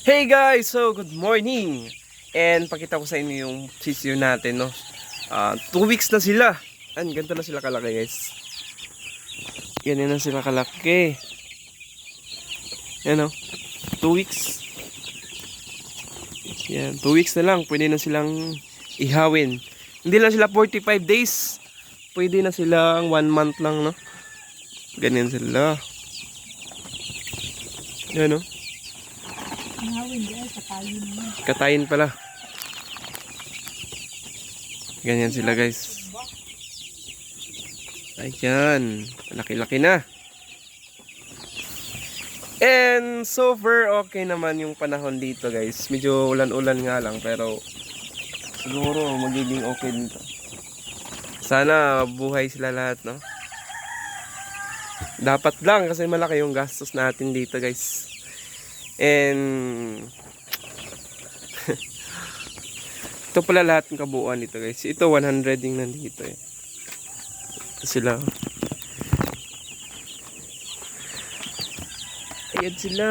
Hey guys! So, good morning! And pakita ko sa inyo yung sisiyo natin, no? 2 weeks na sila. Ganito na sila kalaki, guys. Ganyan na sila kalaki. Yan, no? 2 weeks. Yan, 2 weeks na lang. Pwede na silang ihawin. Hindi lang sila 45 days. Pwede na silang 1 month lang, no? Ganyan sila. Yan, no? Katayin pala. Ganyan sila, guys. Ayan. Laki-laki na. And so far, okay naman yung panahon dito, guys. Medyo ulan-ulan nga lang, pero siguro magiging okay dito. Sana buhay sila lahat, no? Dapat lang kasi malaki yung gastos natin dito, guys. And ito pala lahat ng kabuuan nito, guys. Ito 100 yung nandito eh. Ito sila. Ayan sila.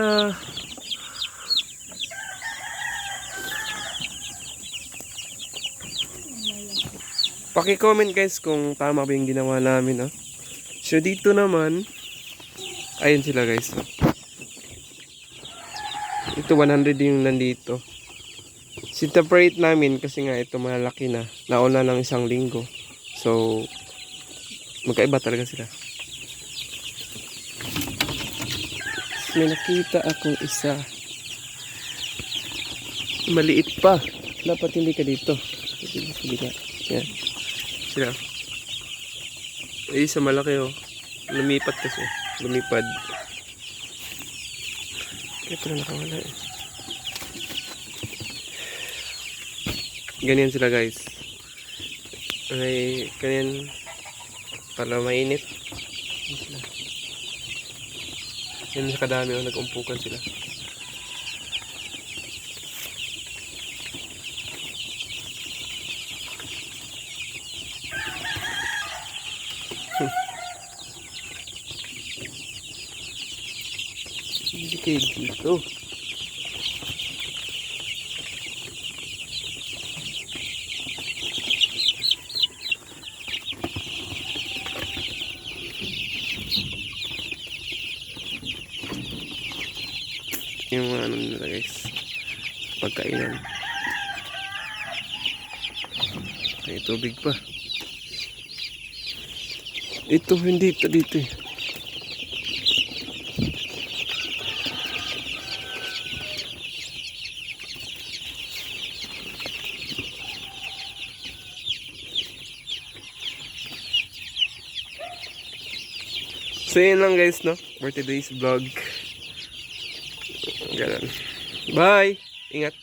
Paki-comment guys kung tama ba yung ginawa namin, no? So dito naman, ayun sila, guys. Ito 100 yung nandito. Separate namin kasi nga ito malaki na. Nauna ng 1 linggo. So magkaiba talaga sila. May nakita akong isa. Maliit pa. Dapat hindi ka dito. Hindi ka. Yan. Sila. Isa malaki oh. Lumipat kasi. Lumipad. Ito na nakawala eh. Ganyan sila, guys. Ay, ganyan para mainit. Yan sa kadami oh, nag-umpukan sila. Hindi kayo dito. Yung ano nila, guys, pagkainan. May tubig pa. Ito hindi ito dito eh. So yun lang, guys, no, for today's vlog. Ganun. Bye! Ingat!